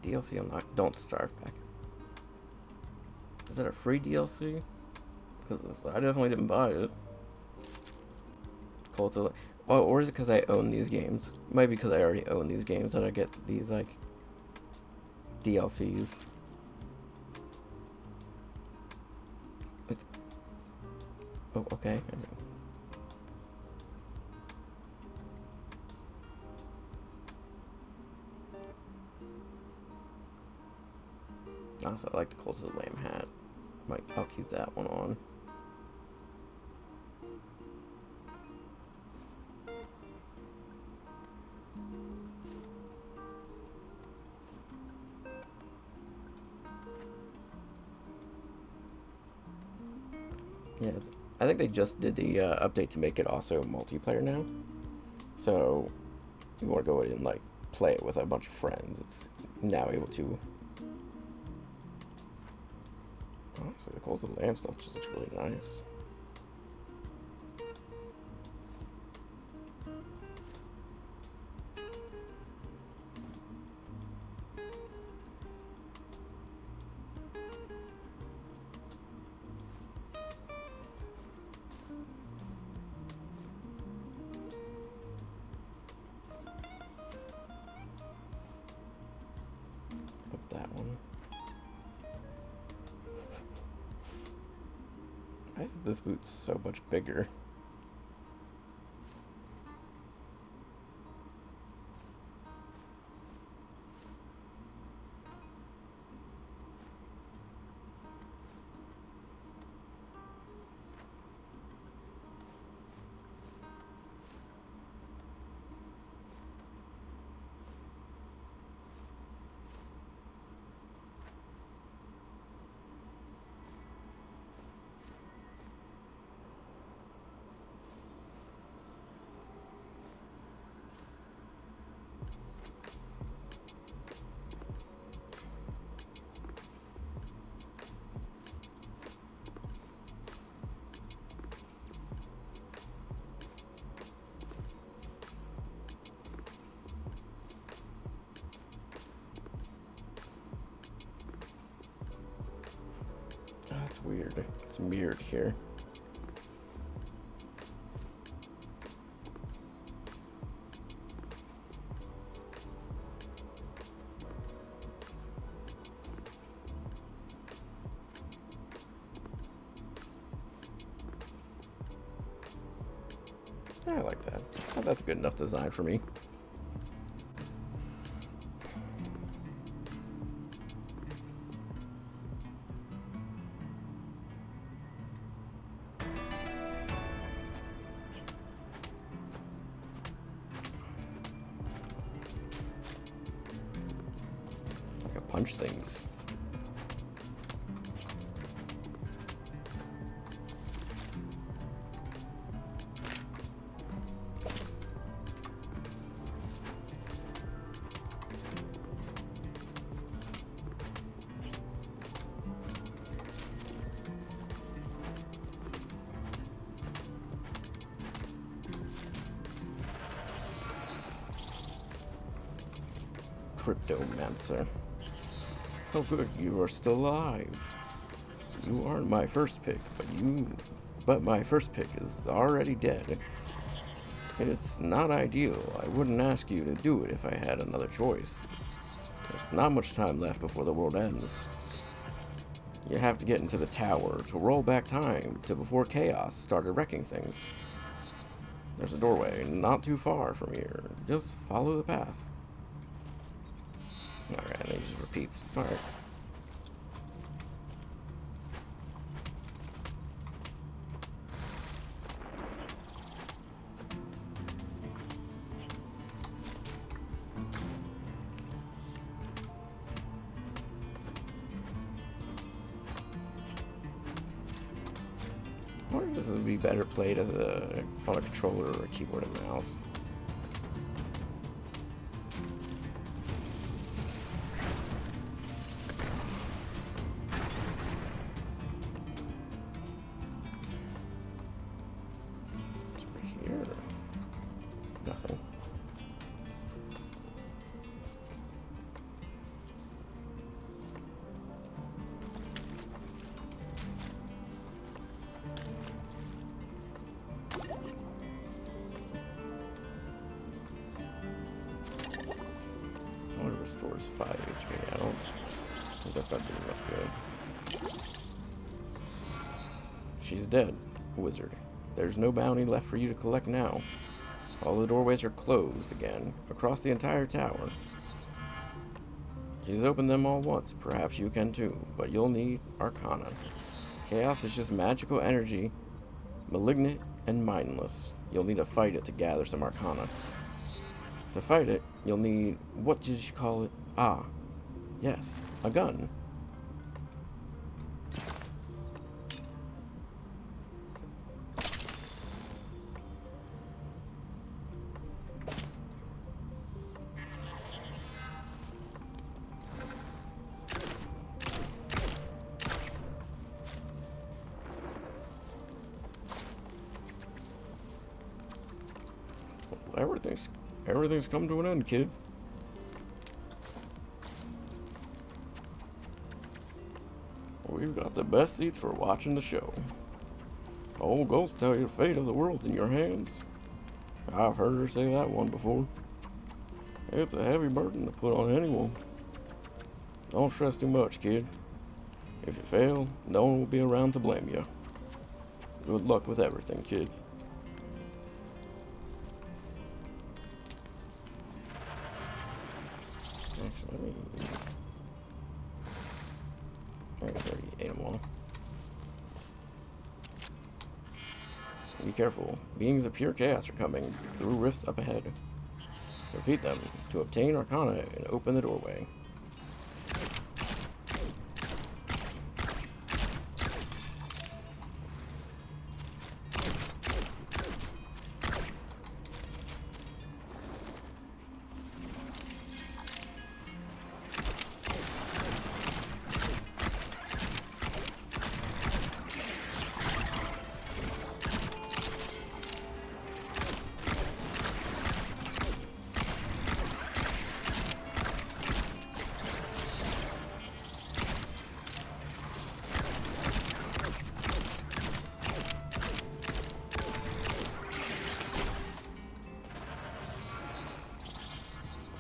DLC unlock. Don't Starve Pack. Is that a free DLC? Because I definitely didn't buy it. Cult of... Oh, or is it because I own these games? It might be because I already own these games that I get these, like, DLCs. Oh, okay. Also, I like the Cult of the Lamb hat. I'll keep that one on. Yeah, I think they just did the update to make it also multiplayer now. So, you want to go in and, like, play it with a bunch of friends. It's now able to. Honestly, the Cult of the Lamb stuff just looks really nice. That one. Why is this boot so much bigger? Oh, it's weird. It's mirrored here. I like that. Oh, that's a good enough design for me. I can punch things. Cryptomancer. Oh good, you are still alive. You aren't my first pick, but my first pick is already dead. It's not ideal. I wouldn't ask you to do it if I had another choice. There's not much time left before the world ends. You have to get into the tower to roll back time to before chaos started wrecking things. There's a doorway not too far from here. Just follow the path. Alright, and it just repeats. Alright. I wonder if this would be better played as on a controller or a keyboard and mouse. What's over here? Nothing. restores 5 HP. I don't think that's not doing much good. She's dead, wizard. There's no bounty left for you to collect now. All the doorways are closed again, across the entire tower. She's opened them all once, perhaps you can too, but you'll need Arcana. Chaos is just magical energy, malignant and mindless. You'll need to fight it to gather some Arcana. To fight it, you'll need, what did you call it? Ah, yes, a gun. Everything's come to an end, kid. We've got the best seats for watching the show. Old ghosts tell you the fate of the world's in your hands. I've heard her say that one before. It's a heavy burden to put on anyone. Don't stress too much, kid. If you fail, no one will be around to blame you. Good luck with everything, kid. Actually, I already ate them all. Be careful. Beings of pure chaos are coming through rifts up ahead. Defeat them to obtain Arcana and open the doorway.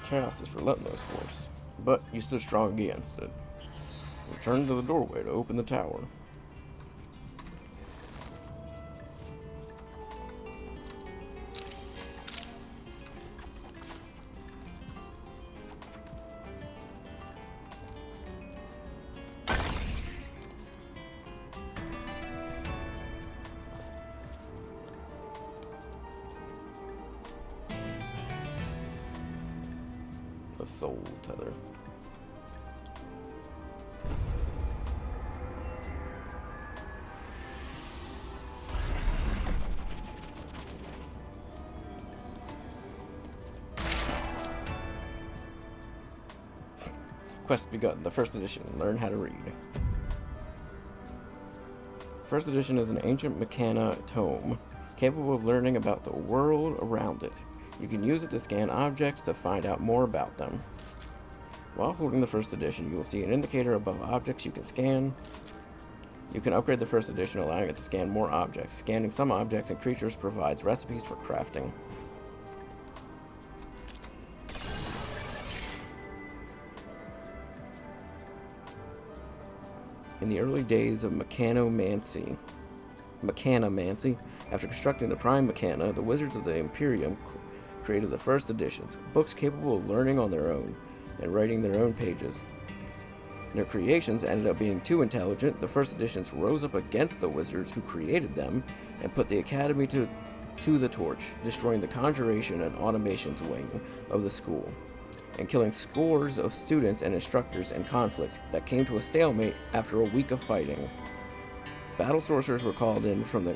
Chaos is relentless force, but you stood strong against it. Return to the doorway to open the tower. The soul tether. Quest begun. The first edition. Learn how to read. First edition is an ancient Mechana tome, capable of learning about the world around it. You can use it to scan objects to find out more about them. While holding the first edition, you will see an indicator above objects you can scan. You can upgrade the first edition, allowing it to scan more objects. Scanning some objects and creatures provides recipes for crafting. In the early days of Mechanomancy, after constructing the Prime Mechana, the wizards of the Imperium created the first editions, books capable of learning on their own and writing their own pages. Their creations ended up being too intelligent. The first editions rose up against the wizards who created them and put the Academy to the torch, destroying the Conjuration and Automations wing of the school, and killing scores of students and instructors in conflict that came to a stalemate after a week of fighting. Battle sorcerers were called in from the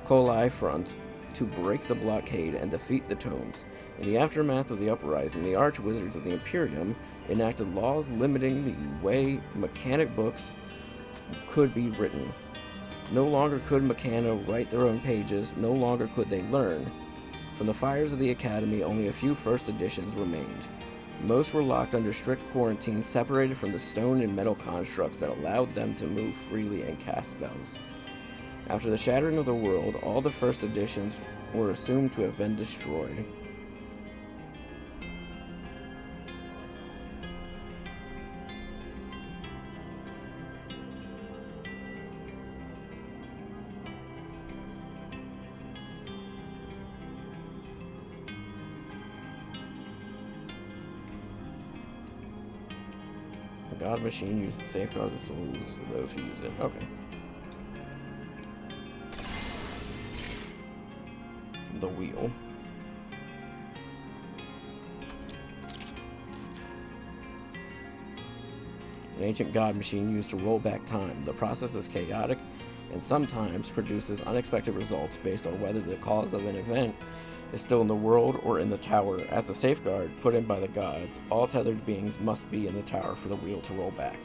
Colai front to break the blockade and defeat the tomes. In the aftermath of the uprising, the arch-wizards of the Imperium enacted laws limiting the way mechanic books could be written. No longer could Mechana write their own pages, no longer could they learn. From the fires of the Academy, only a few first editions remained. Most were locked under strict quarantine, separated from the stone and metal constructs that allowed them to move freely and cast spells. After the shattering of the world, all the first editions were assumed to have been destroyed. The god machine used to safeguard the souls of those who use it. Okay. The wheel. An ancient god machine used to roll back time. The process is chaotic and sometimes produces unexpected results based on whether the cause of an event is still in the world or in the tower. As a safeguard put in by the gods, all tethered beings must be in the tower for the wheel to roll back.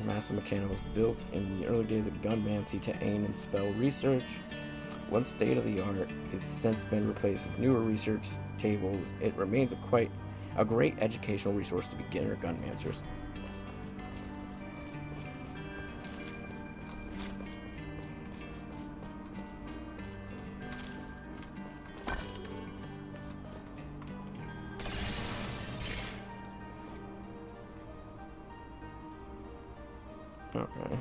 Master Mechanic was built in the early days of gunmancy to aim and spell research. Once state of the art, it's since been replaced with newer research tables. It remains a great educational resource to beginner gunmancers. Okay.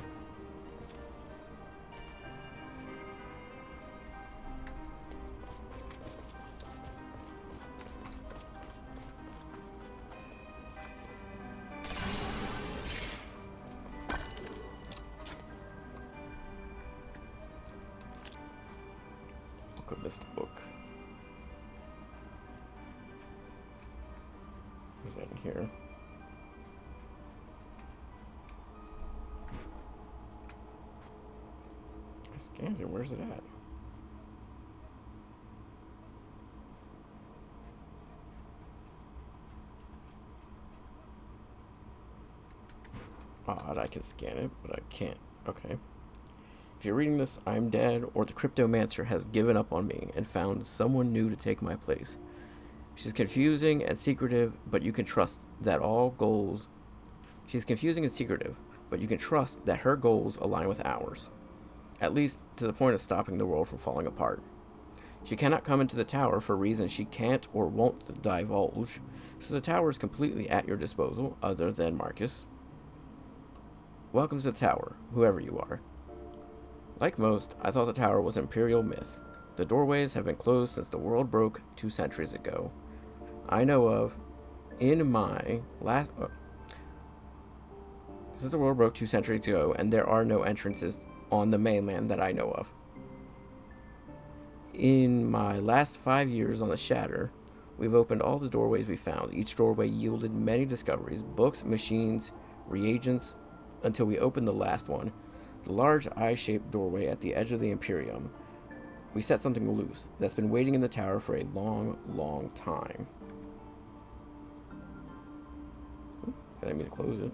Alchemist book. Is that in here? I scanned it. Where's it at? Odd, I can scan it, but I can't. Okay. If you're reading this, I'm dead, or the cryptomancer has given up on me and found someone new to take my place. She's confusing and secretive, but you can trust that She's confusing and secretive, but you can trust that her goals align with ours. At least to the point of stopping the world from falling apart. She cannot come into the tower for reasons she can't or won't divulge, so the tower is completely at your disposal, other than Marcus. Welcome to the tower, whoever you are. Like most, I thought the tower was imperial myth. The doorways have been closed since the world broke 2 centuries ago. I know of, since the world broke 2 centuries ago, and there are no entrances on the mainland that I know of. In my last 5 years on the Shatter, we've opened all the doorways we found. Each doorway yielded many discoveries, books, machines, reagents, until we opened the last one, the large eye-shaped doorway at the edge of the Imperium. We set something loose that's been waiting in the tower for a long, long time. I didn't mean to close it.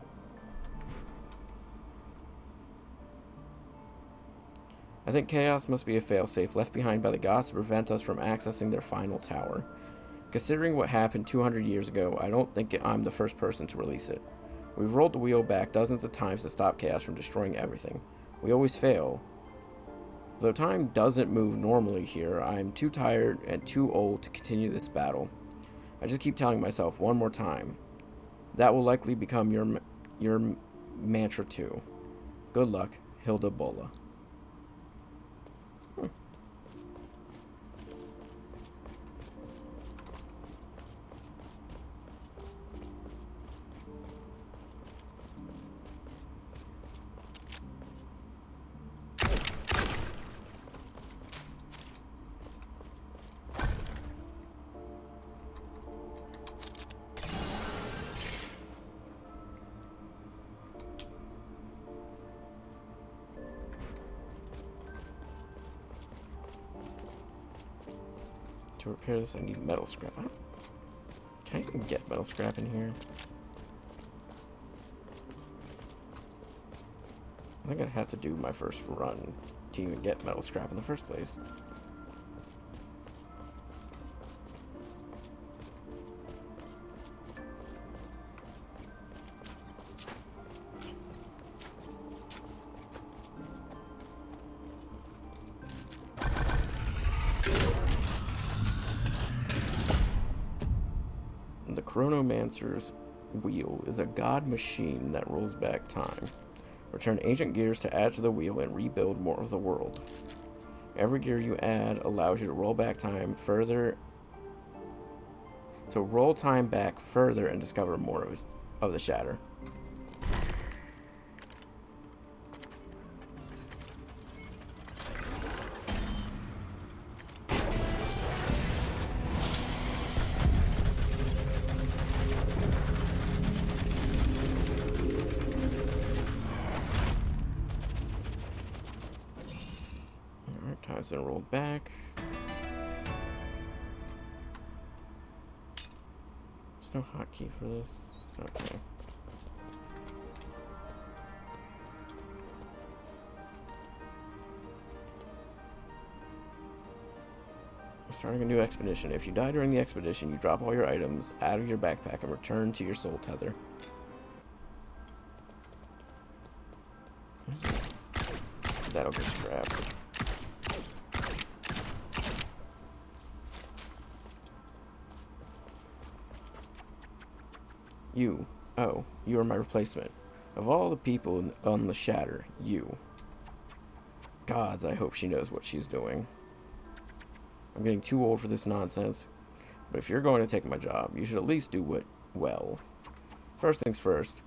I think chaos must be a failsafe left behind by the gods to prevent us from accessing their final tower. Considering what happened 200 years ago, I don't think I'm the first person to release it. We've rolled the wheel back dozens of times to stop chaos from destroying everything. We always fail. Though time doesn't move normally here, I'm too tired and too old to continue this battle. I just keep telling myself one more time. That will likely become your mantra too. Good luck, Hilda Bola. To repair this, I need metal scrap. Can I even get metal scrap in here? I think I'd have to do my first run to even get metal scrap in the first place. Chronomancer's wheel is a god machine that rolls back time. Return ancient gears to add to the wheel and rebuild more of the world. Every gear you add allows you to roll back time further, to roll time back further and discover more of the shatter. Alright, time's been rolled back. There's no hotkey for this. Okay. Starting a new expedition. If you die during the expedition, you drop all your items out of your backpack and return to your soul tether. That'll get scrapped. You. Oh, you are my replacement. Of all the people on the Shatter, you. Gods, I hope she knows what she's doing. I'm getting too old for this nonsense, but if you're going to take my job, you should at least do it well. First things first,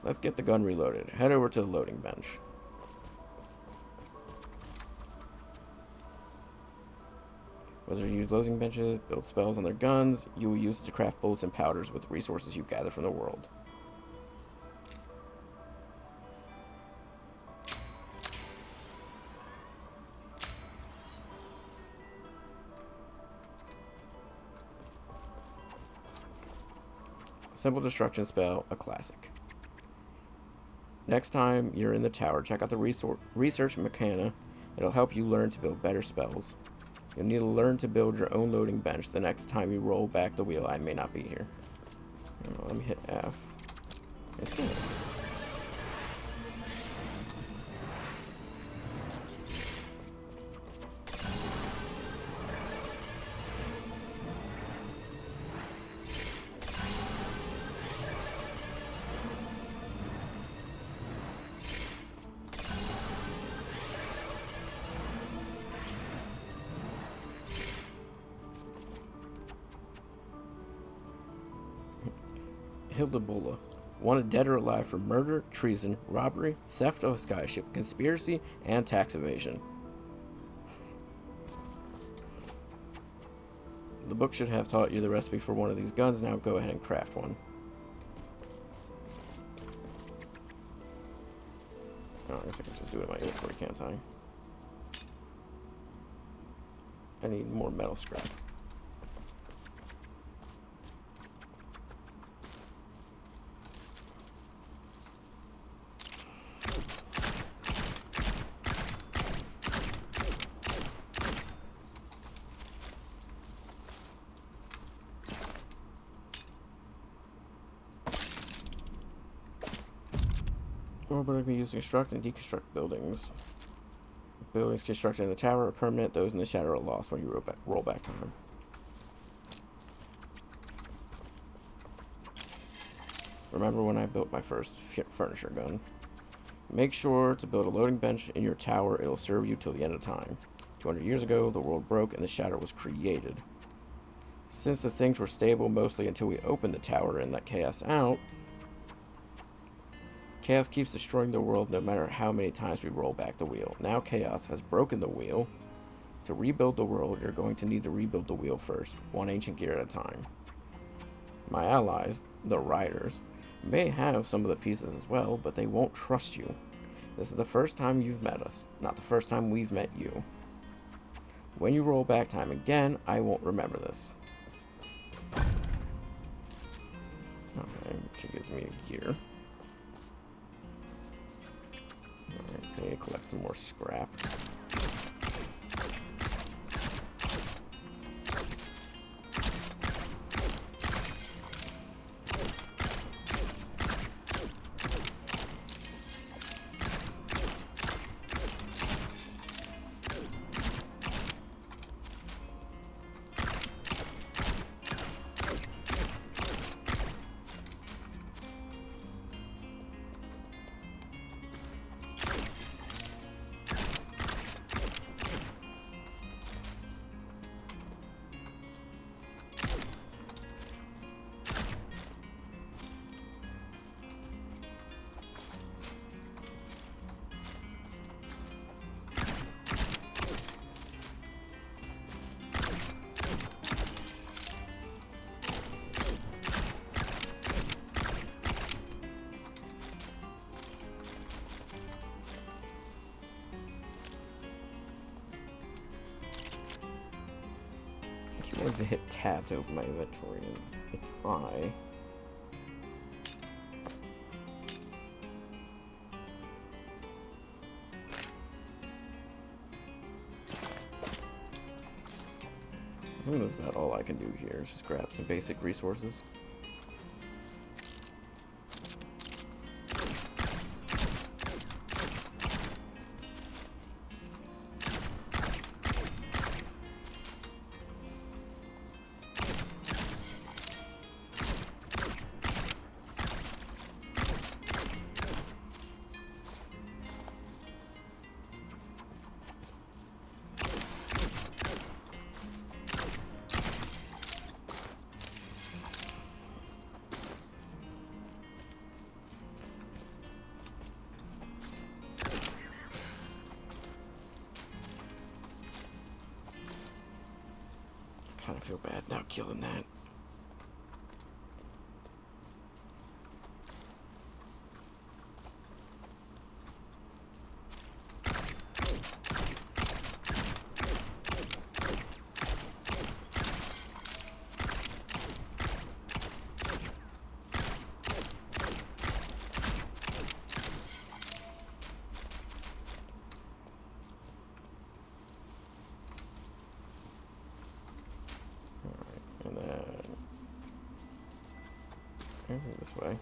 let's get the gun reloaded. Head over to the loading bench. Wizards use loading benches, build spells on their guns. You will use it to craft bullets and powders with resources you gather from the world. Simple destruction spell, a classic. Next time you're in the tower, check out the research Mechana. It'll help you learn to build better spells. You'll need to learn to build your own loading bench the next time you roll back the wheel. I may not be here. Let me hit F. It's good. Hildabulla, wanted dead or alive for murder, treason, robbery, theft of a skyship, conspiracy, and tax evasion. The book should have taught you the recipe for one of these guns. Now go ahead and craft one. Oh, I guess I can just do it in my inventory, can't I? I need more metal scrap. But can be used to construct and deconstruct buildings. Buildings constructed in the tower are permanent. Those in the shadow are lost when you roll back time. Remember when I built my first furniture gun? Make sure to build a loading bench in your tower. It'll serve you till the end of time. 200 years ago, the world broke and the shadow was created. Since the things were stable mostly until we opened the tower and let chaos out, chaos keeps destroying the world no matter how many times we roll back the wheel. Now chaos has broken the wheel. To rebuild the world, you're going to need to rebuild the wheel first, one ancient gear at a time. My allies, the riders, may have some of the pieces as well, but they won't trust you. This is the first time you've met us, not the first time we've met you. When you roll back time again, I won't remember this. Okay, she gives me a gear. I need to collect some more scrap. I wanted to hit tab to open my inventory, and it's I. I think that's about all I can do here, just grab some basic resources. Kind of feel bad now killing that. And then this way.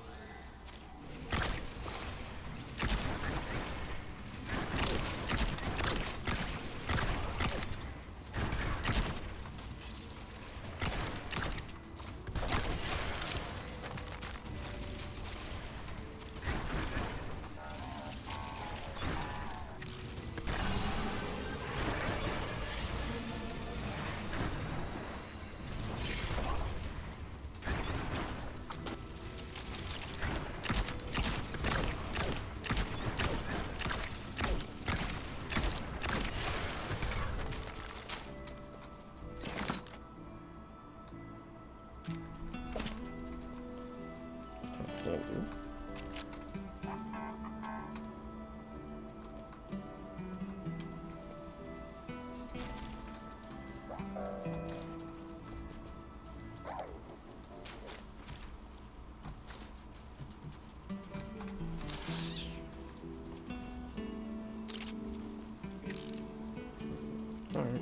Alright.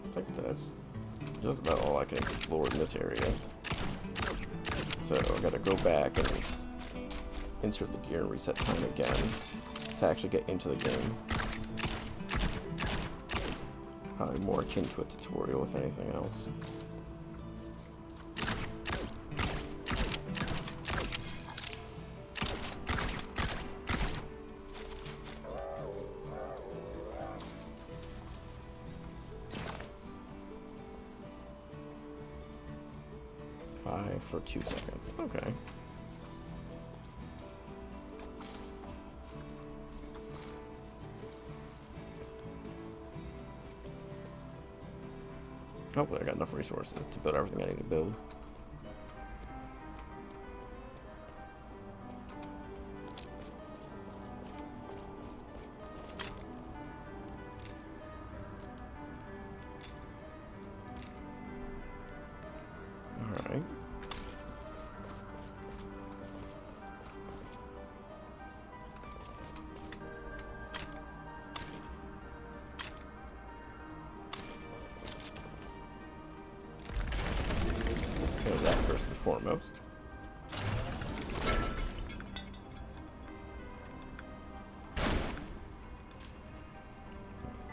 I think that's just about all I can explore in this area. So I gotta go back and insert the gear and reset time again to actually get into the game. Probably more akin to a tutorial if anything else. For 2 seconds. Okay. Hopefully I got enough resources to build everything I need to build. Alright. That first and foremost.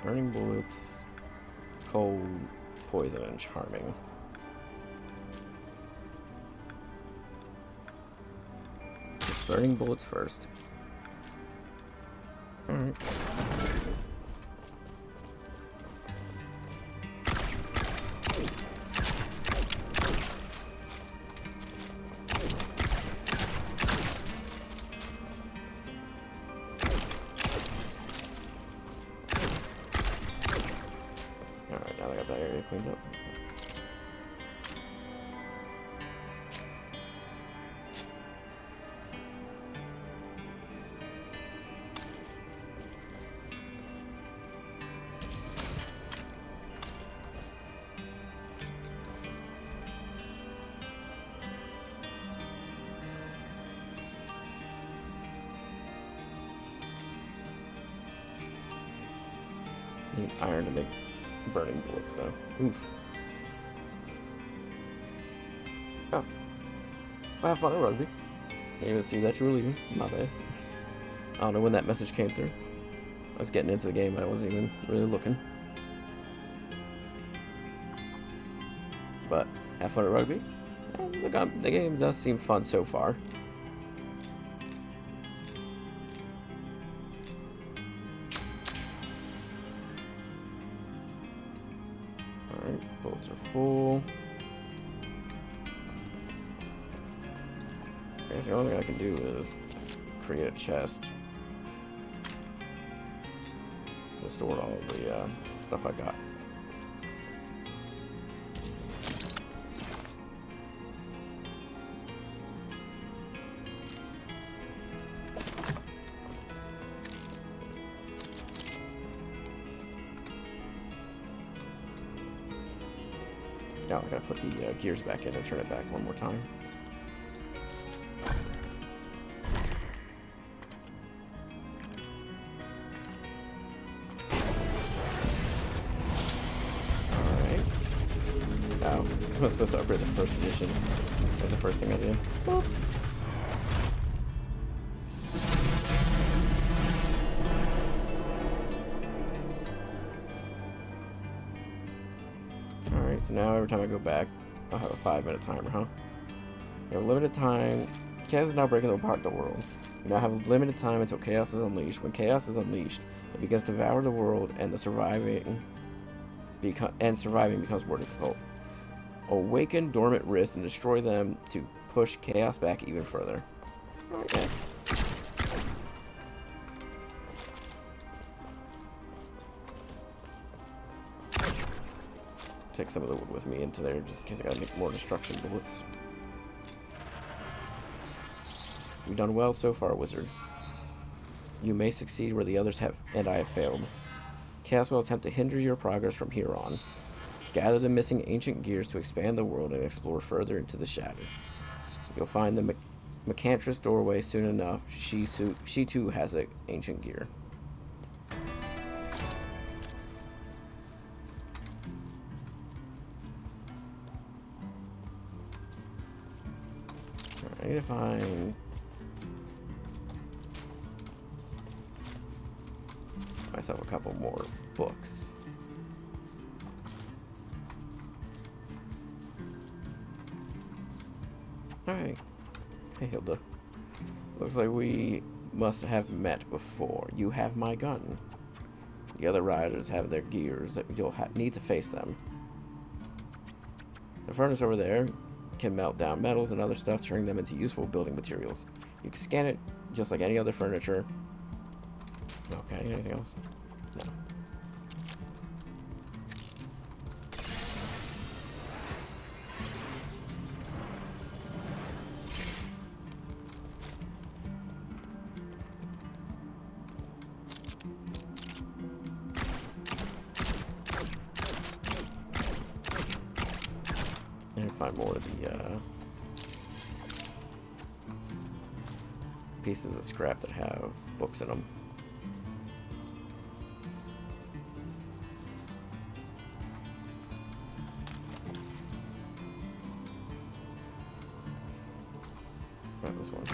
Burning bullets, cold, poison, and charming. Burning bullets first. Alright. Now I got that area cleaned up. Need iron to make burning bullets, though. Oof. Oh. I have fun at rugby. Didn't even see that you were leaving. My bad. I don't know when that message came through. I was getting into the game, but I wasn't even really looking. But have fun at rugby. And the game does seem fun so far. Alright, bullets are full. I guess the only thing I can do is create a chest to store all the stuff I got. Now I gotta put the gears back in and turn it back one more time. I was supposed to upgrade the first edition. That's the first thing I did. Oops. Alright, so now every time I go back, I'll have a 5-minute timer, huh? You have a limited time. Chaos is now breaking apart the world. You now have a limited time until chaos is unleashed. When chaos is unleashed, it begins to devour the world, and the surviving becomes more difficult. Awaken dormant wrists and destroy them to push chaos back even further. Okay. Take some of the wood with me into there just in case I gotta make more destruction bullets. You've done well so far, wizard. You may succeed where the others have and I have failed. Chaos will attempt to hinder your progress from here on. Gather the missing ancient gears to expand the world and explore further into the shadow. You'll find the Macantress doorway soon enough. She too has an ancient gear. I need to find myself a couple more books. Alright. Hey, Hilda. Looks like we must have met before. You have my gun. The other riders have their gears. You'll need to face them. The furnace over there can melt down metals and other stuff, turning them into useful building materials. You can scan it just like any other furniture. Okay, anything else? No. And find more of the pieces of scrap that have books in them. Not this one.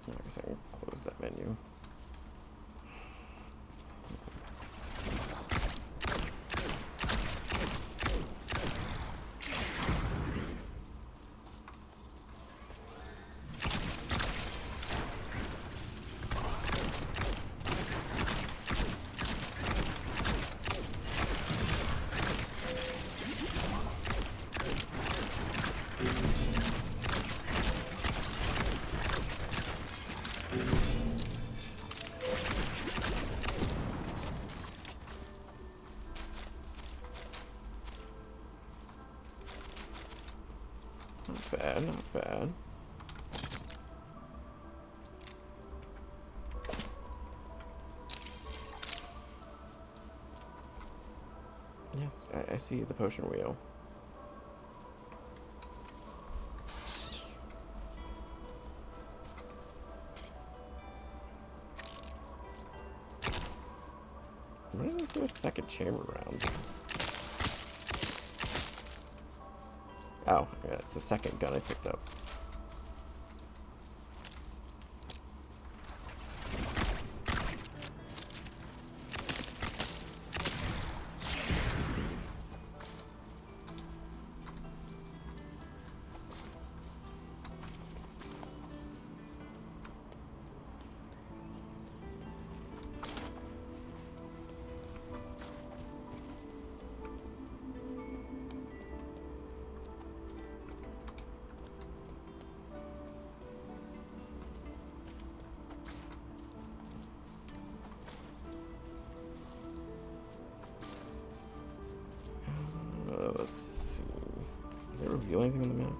I guess I can close that menu. bad. Yes, I see the potion wheel. Why did this do a second chamber round? Oh, yeah, it's the second gun I picked up. Let's see. Did they reveal anything on the map?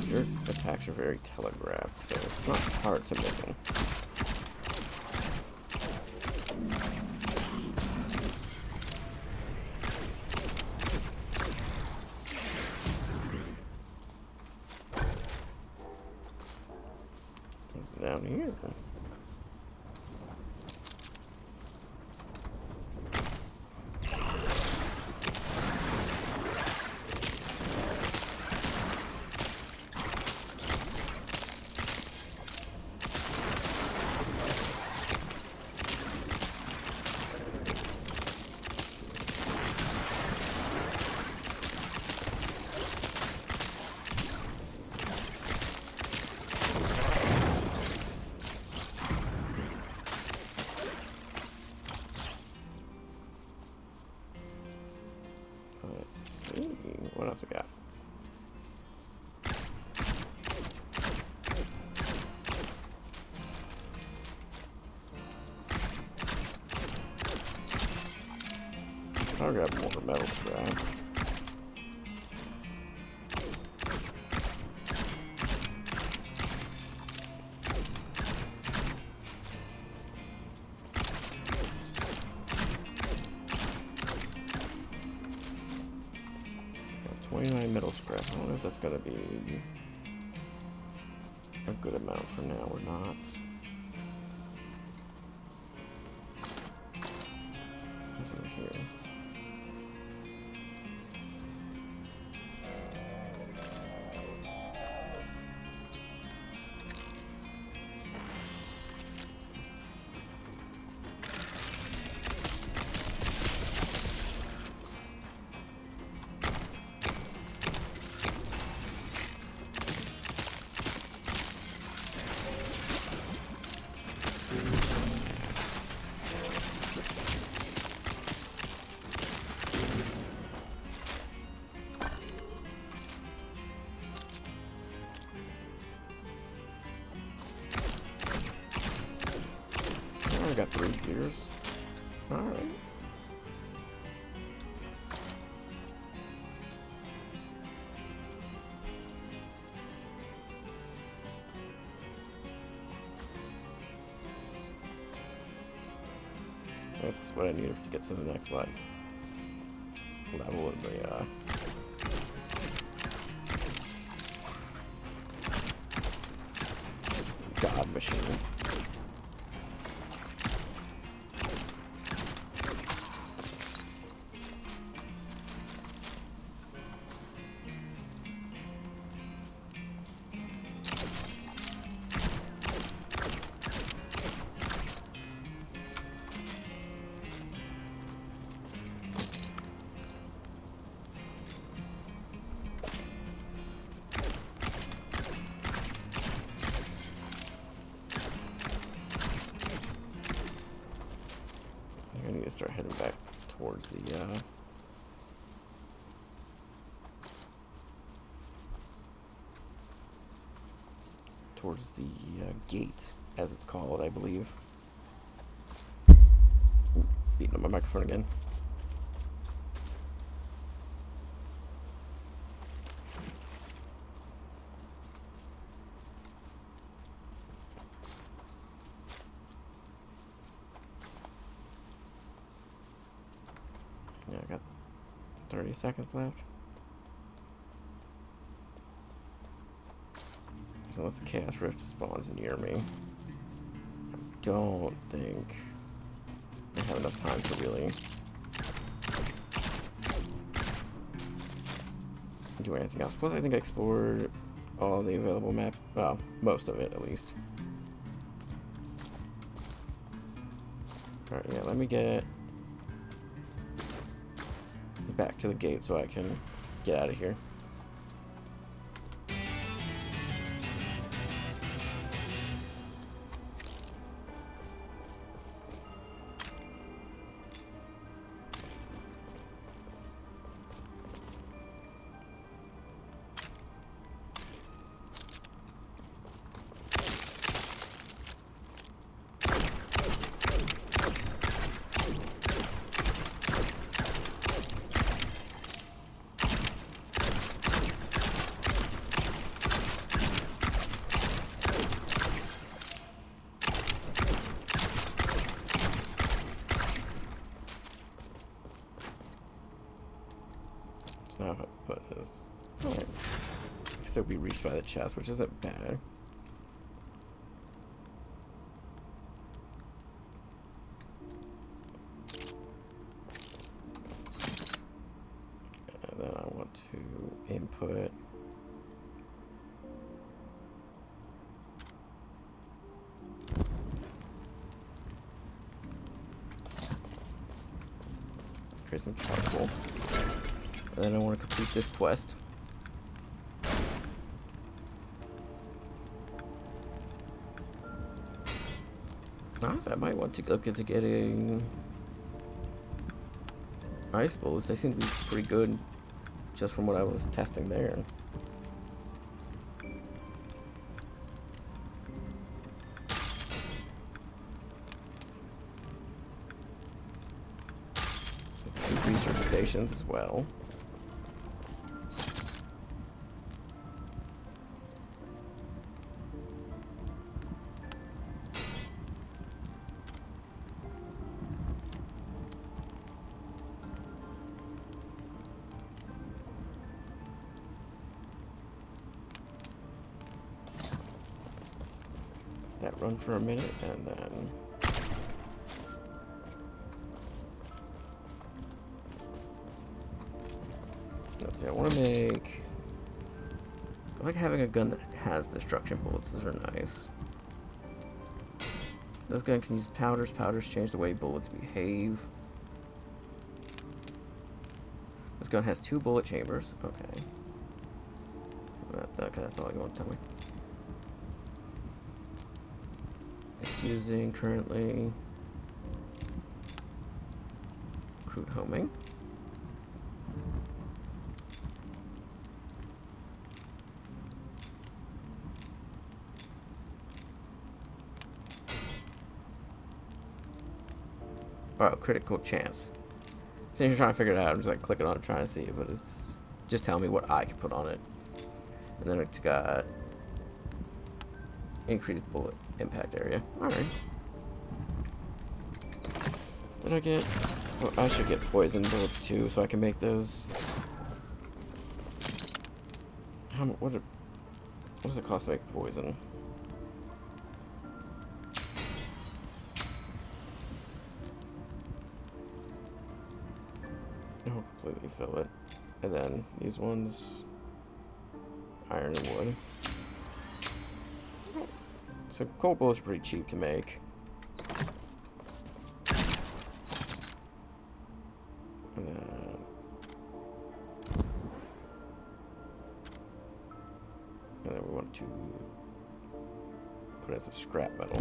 Your attacks are very telegraphed, so it's not hard to miss them. What's down here? What else we got? I'll grab more metal scrap. Got 29 metal scrap. I don't know if that's gonna be a good amount for now or not. What's over here? I got 3 gears. Alright. That's what I needed to get to the next, like, level of the, God machine. to start heading back towards the gate, as it's called, I believe. Ooh, beating up my microphone again. Yeah, I got 30 seconds left. So unless the Chaos Rift spawns near me, I don't think I have enough time to really do anything else. Plus, I think I explored all the available map. Well, most of it, at least. Alright, yeah, let me get back to the gate so I can get out of here. Now if I put this, alright, can still be reached by the chest, which isn't bad. And then I want to input create some charcoal. And then I want to complete this quest. Honestly, I might want to look into getting ice bullets. They seem to be pretty good, just from what I was testing there. Two research stations as well. That run for a minute, and then let's see. I want to make. I like having a gun that has destruction bullets. Those are nice. This gun can use powders. Powders change the way bullets behave. This gun has 2 bullet chambers. Okay. Okay, that's all you want to tell me. It's using currently crude homing. Oh, critical chance. Since you're trying to figure it out, I'm just like clicking on it trying to see it, but it's just telling me what I can put on it. And then it's got increased bullet impact area. Alright. Did I get... Well, I should get poison bullets too, so I can make those. What does it cost to make poison? I'll completely fill it. And then these ones, iron and wood. So cold bullets are pretty cheap to make. And then we want to put in some scrap metal.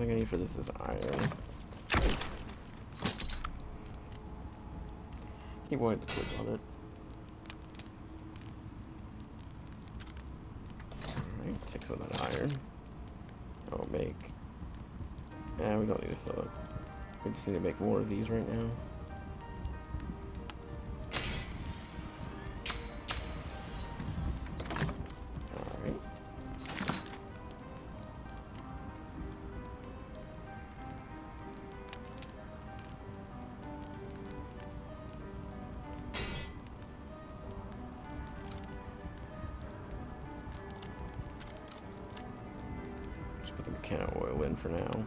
thing I need for this is iron. He wanted to click on it. Alright, take some of that iron. I'll make... Yeah, we don't need to fill it. We just need to make more of these right now. Alright. Just put the mechanical oil in for now.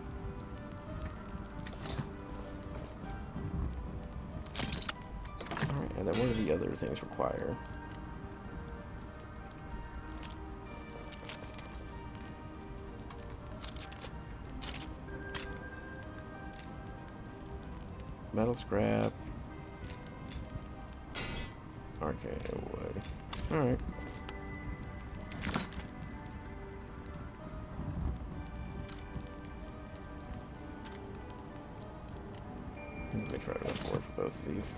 And then what do the other things require? Metal scrap. Arcane wood. Alright. Make sure I have enough wood for both of these.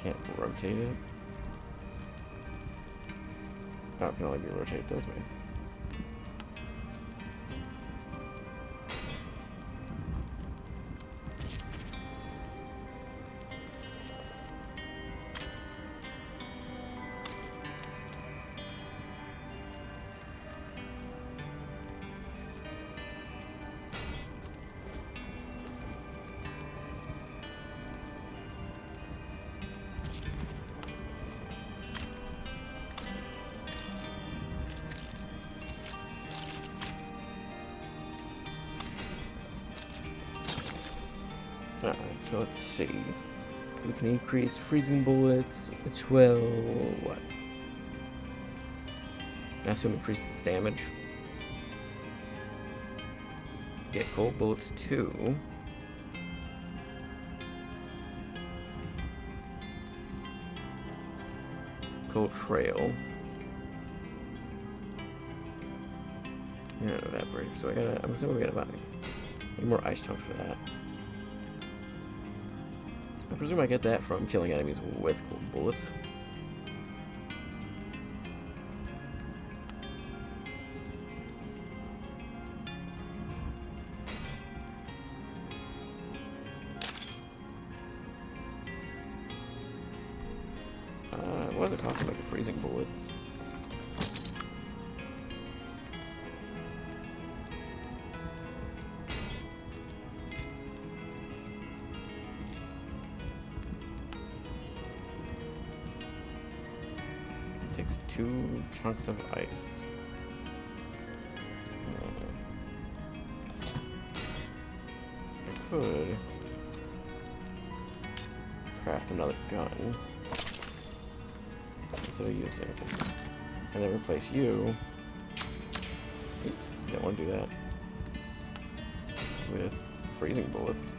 Can't rotate it. Oh, it can only be rotated those ways. Alright, so let's see. We can increase freezing bullets, which will... what? I assume increase its damage. Get cold bullets too. Cold trail. Yeah, evaporate. So I'm assuming we gotta buy more ice chunks for that. I presume I get that from killing enemies with cold bullets. What does it cost to make a freezing bullet? Takes 2 chunks of ice. I could craft another gun instead of using it, and then replace you. Oops, didn't want to do that. With freezing bullets.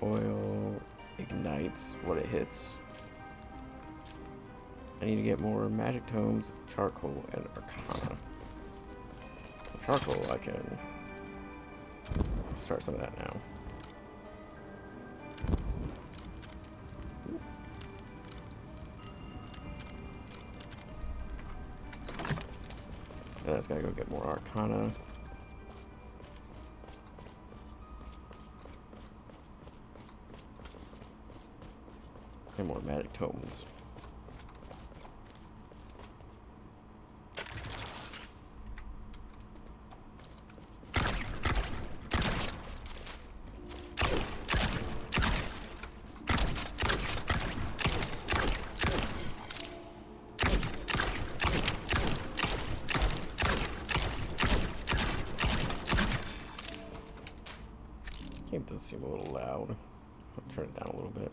Oil ignites what it hits. I need to get more magic tomes, charcoal, and arcana. Charcoal, I can start some of that now. And that's gotta go get more arcana. And more magic tomes. does seem a little loud. I'll turn it down a little bit.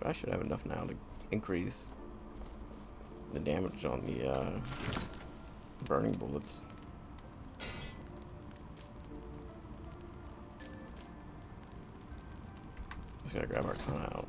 I should have enough now to increase the damage on the burning bullets. Just gotta grab our ton out.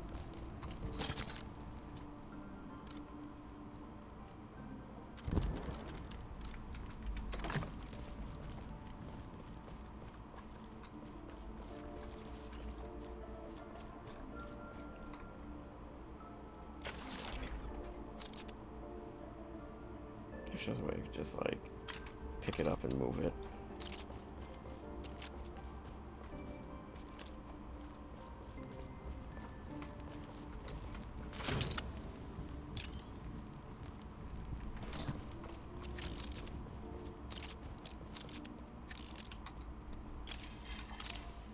There's just a way to just like pick it up and move it.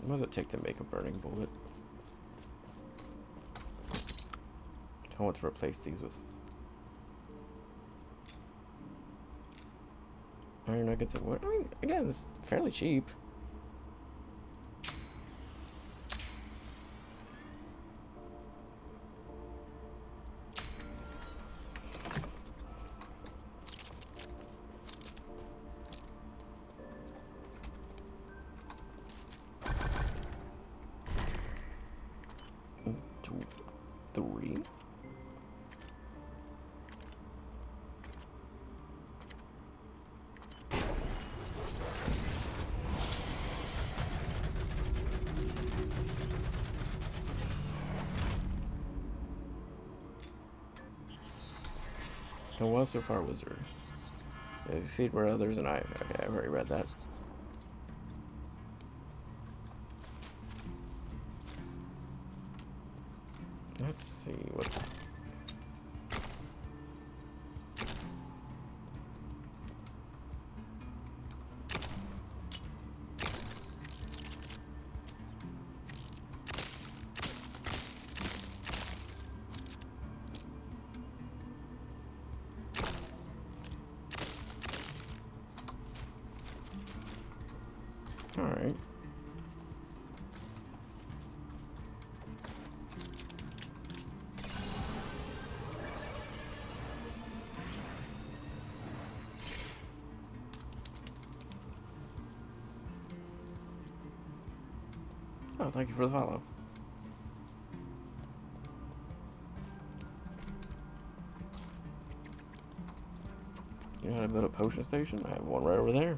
What does it take to make a burning bullet? I want to replace these with iron nuggets and wood. I mean, again, it's fairly cheap. Two, three. No well so far, wizard. You succeed where others and I. Okay, I've already read that. Let's see what. All right. Oh, thank you for the follow. You know how to build a potion station? I have one right over there.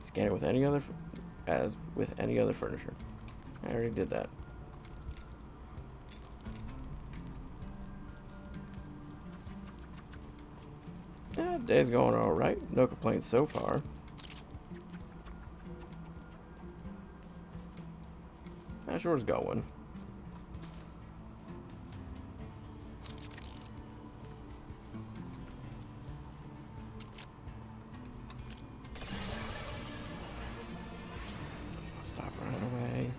Scan it with any other, as with any other furniture. I already did that. Yeah, day's going all right. No complaints so far. Sure is going. Stop running away.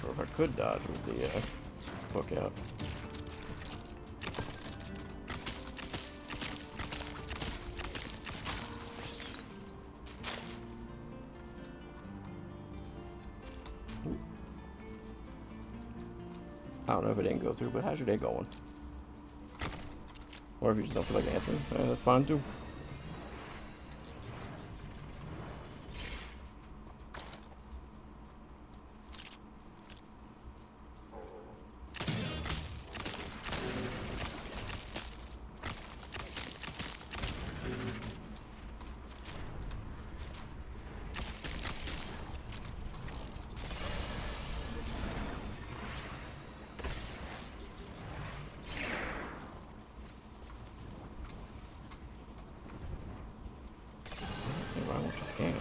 Sure if I could dodge with the hook out. I don't know if it didn't go through, but how's your day going? Or if you just don't feel like answering, that's fine too. scan.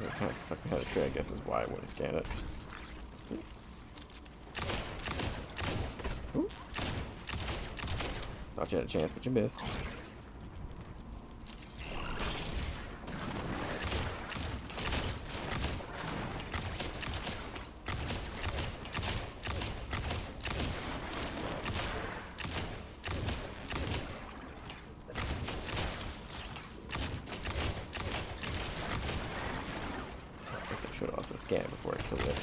It kind of stuck behind the tree, I guess is why I wouldn't scan it. Ooh. Thought you had a chance, but you missed. I should also scan before I kill it.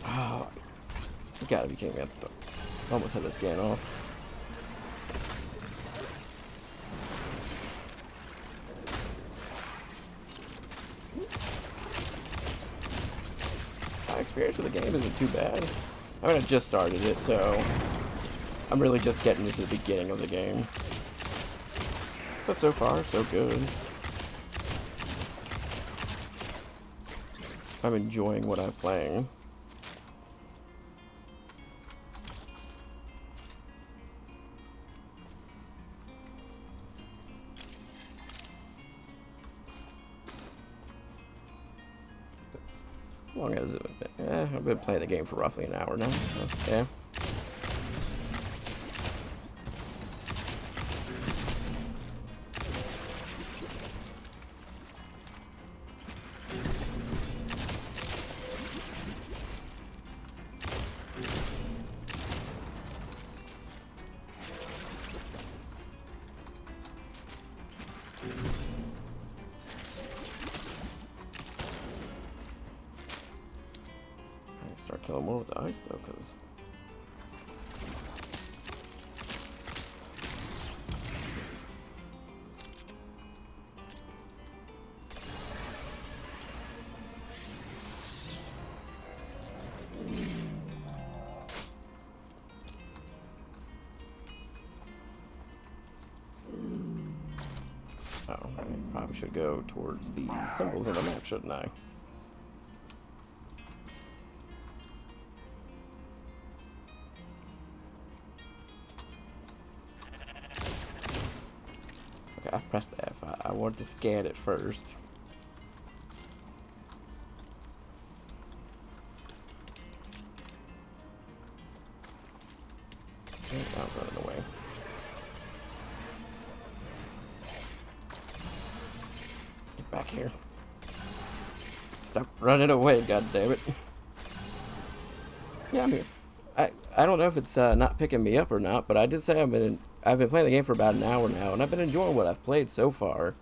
Oh, you gotta be kidding me. I almost had the scan off. My experience with the game isn't too bad. I mean, I just started it, so I'm really just getting into the beginning of the game. But so far, so good. I'm enjoying what I'm playing. How long has it been? I've been playing the game for roughly an hour now, so yeah. Start killing more with the ice though, because I probably should go towards the symbols on the map, shouldn't I? I pressed F. I wanted to scan it first. I was running away. Get back here. Stop running away, goddammit. Yeah, I'm here. I don't know if it's not picking me up or not, but I did say I've been playing the game for about an hour now, and I've been enjoying what I've played so far.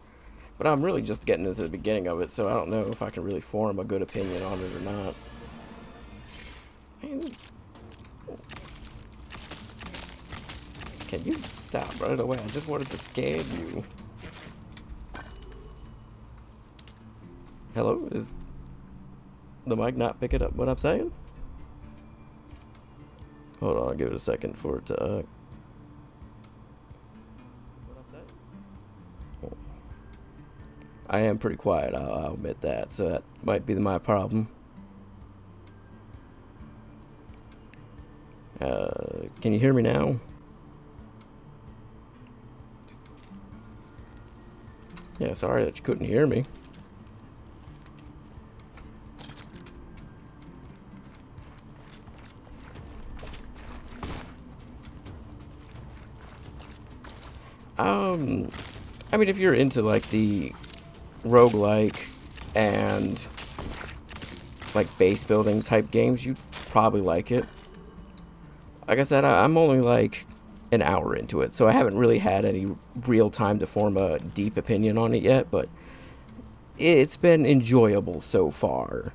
But I'm really just getting into the beginning of it, so I don't know if I can really form a good opinion on it or not. Man. Can you stop running away? I just wanted to scan you. Hello? Is the mic not picking up what I'm saying? Hold on, I'll give it a second for it to what I'm saying? I am pretty quiet, I'll admit that, so that might be my problem. Can you hear me now? Yeah, sorry that you couldn't hear me. I mean, if you're into, like, the roguelike and, like, base building type games, you'd probably like it. Like I said, I'm only, like, an hour into it, so I haven't really had any real time to form a deep opinion on it yet, but it's been enjoyable so far.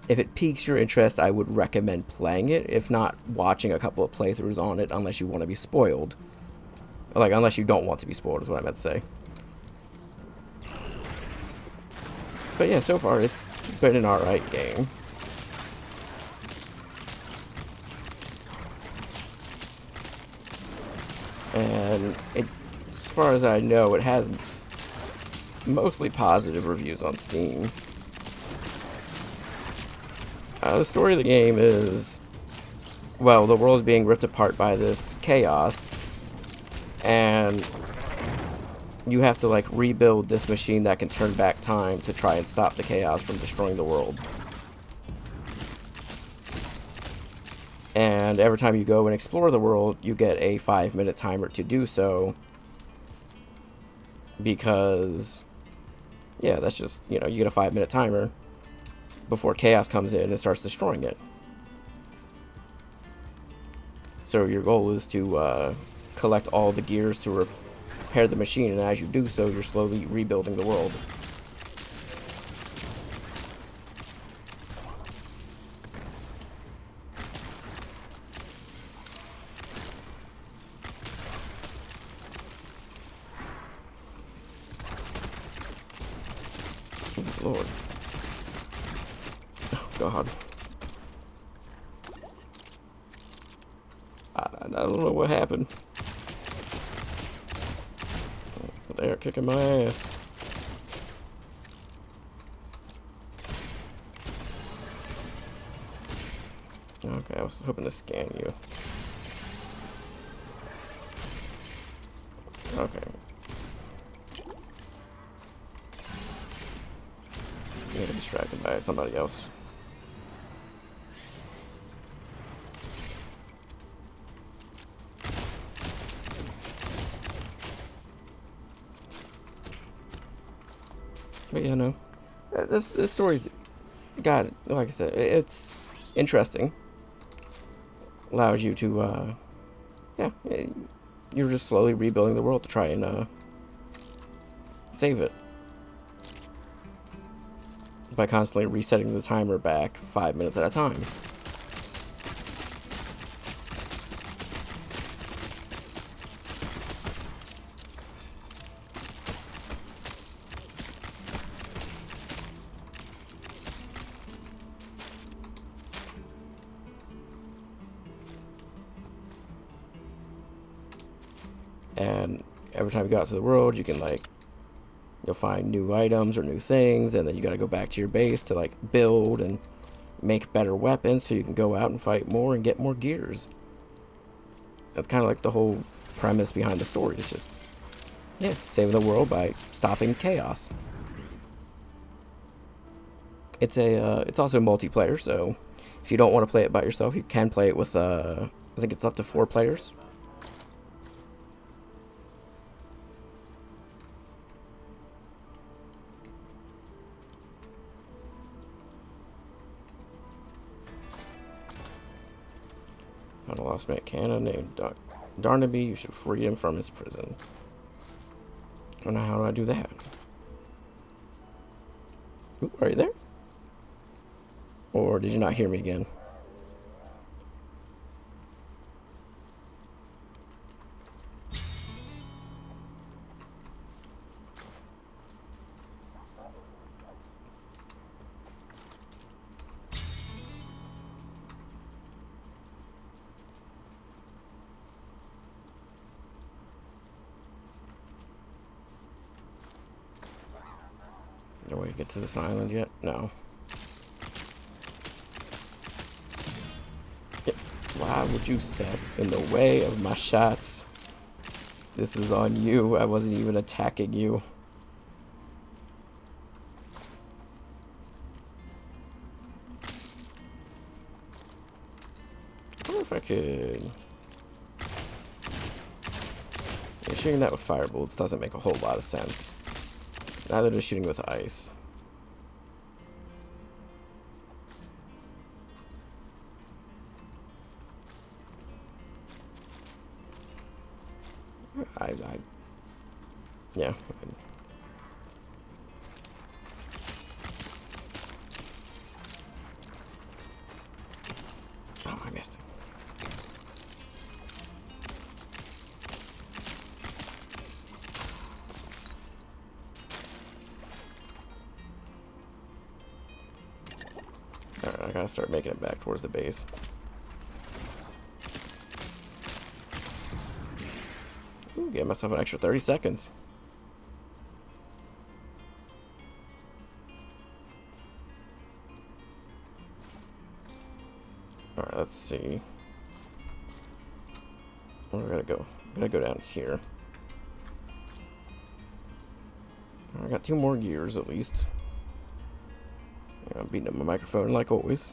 If it piques your interest, I would recommend playing it, if not watching a couple of playthroughs on it, unless you want to be spoiled. Like, unless you don't want to be spoiled is what I meant to say. But yeah, so far it's been an alright game. And as far as I know, it has mostly positive reviews on Steam. The story of the game is, well, the world is being ripped apart by this chaos, and you have to, like, rebuild this machine that can turn back time to try and stop the chaos from destroying the world. And every time you go and explore the world, you get a 5-minute timer to do so. Because, yeah, that's just, you know, you get a 5-minute timer before chaos comes in and starts destroying it. So your goal is to collect all the gears to repair the machine, and as you do so, you're slowly rebuilding the world. Oh, Lord. Oh, God. I don't know what happened. They're kicking my ass. Okay, I was hoping to scan you. Okay. I get distracted by somebody else. But yeah, no. This story's got, like I said, it's interesting. Allows you to, yeah, you're just slowly rebuilding the world to try and save it by constantly resetting the timer back 5 minutes at a time. And every time you go out to the world, you can, like, you'll find new items or new things, and then you gotta go back to your base to, like, build and make better weapons so you can go out and fight more and get more gears. That's kind of like the whole premise behind the story. It's just, yeah, saving the world by stopping chaos. It's also multiplayer, so if you don't want to play it by yourself, you can play it with, I think it's up to 4 players. Found a lost mechanic named Darnaby. You should free him from his prison. I don't know how do I do that. Ooh, are you there? Or did you not hear me again? No way to get to this island yet? No. Why would you step in the way of my shots? This is on you. I wasn't even attacking you. I wonder if I could... Yeah, shooting that with fire bullets doesn't make a whole lot of sense. Neither does shooting with ice. Yeah. Oh, I missed it. Alright, I gotta start making it back towards the base. Ooh, gave myself an extra 30 seconds. Alright, let's see. Where do I gotta go? I'm gonna go down here. I got 2 more gears at least. I'm beating up my microphone like always.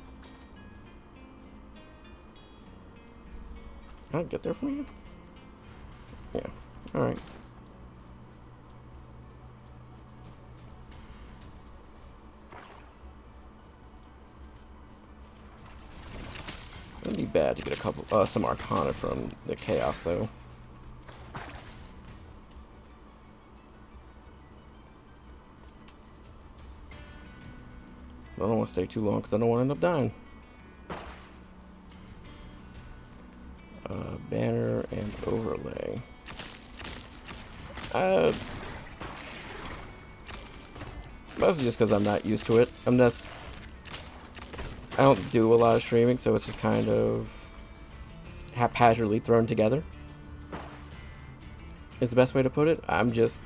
Can I get there from here? Yeah. Alright. It'd be bad to get a couple, some Arcana from the Chaos though. I don't want to stay too long because I don't want to end up dying. Banner and overlay. Mostly just because I'm not used to it. I don't do a lot of streaming, so it's just kind of haphazardly thrown together. Is the best way to put it. I'm just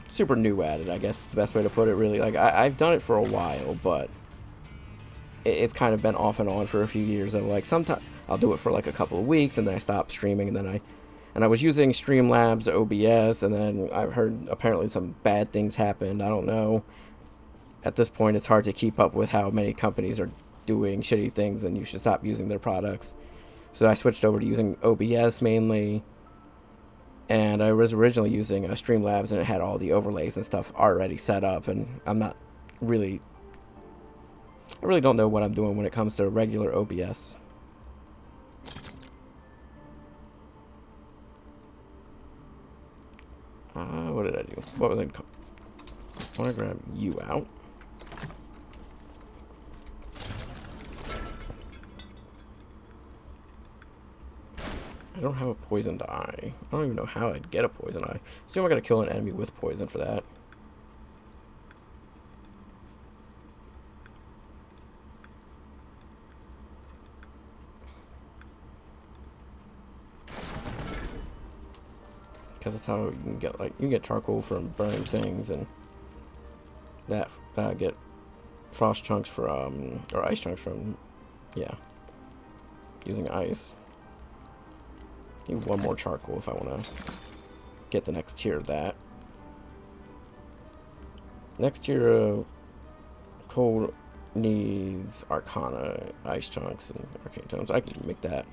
super new at it, I guess is the best way to put it, really. Like, I've done it for a while, but it's kind of been off and on for a few years. Of like, sometimes I'll do it for like a couple of weeks, and then I stop streaming, and then I was using Streamlabs OBS, and then I've heard apparently some bad things happened. I don't know. At this point, it's hard to keep up with how many companies are doing shitty things, and you should stop using their products. So I switched over to using OBS mainly. And I was originally using Streamlabs, and it had all the overlays and stuff already set up, and I really don't know what I'm doing when it comes to regular OBS. What did I do? What was I? I want to grab you out. I don't have a poisoned eye. I don't even know how I'd get a poison eye. Assume I gotta kill an enemy with poison for that. Because that's how you can get, like, you can get charcoal from burning things, and that get frost chunks from, or ice chunks from, yeah, using ice. Need 1 more charcoal if I want to get the next tier of that. Next tier of coal needs Arcana, ice chunks, and arcane tones. I can make that.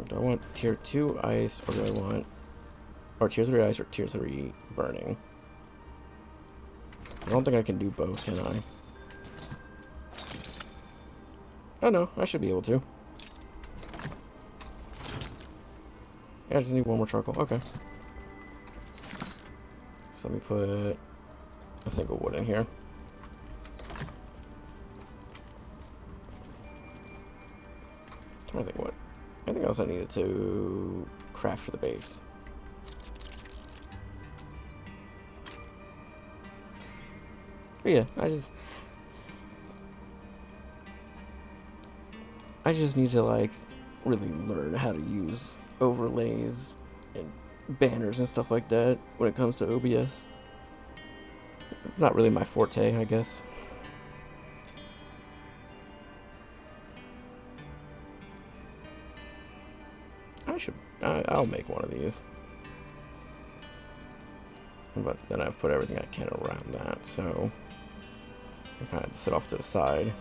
Do I want tier 2 ice, or do I want, or tier 3 ice, or tier 3 burning? I don't think I can do both, can I? Oh no, I should be able to. Yeah, I just need 1 more charcoal. Okay. So let me put a single wood in here. I'm trying to think what. Anything else I needed to craft for the base? But yeah, I just need to, like, really learn how to use overlays and banners and stuff like that when it comes to OBS. It's not really my forte, I guess. I'll make one of these. But then I've put everything I can around that, so I kind of sit off to the side.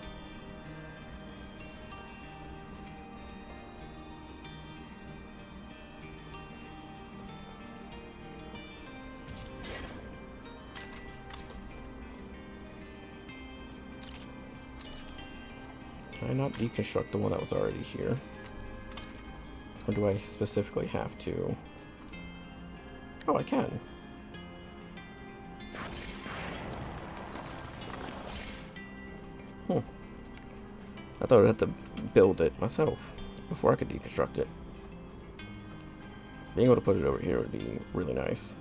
Can I not deconstruct the one that was already here? Or do I specifically have to? Oh, I can. I thought I'd have to build it myself before I could deconstruct it. Being able to put it over here would be really nice.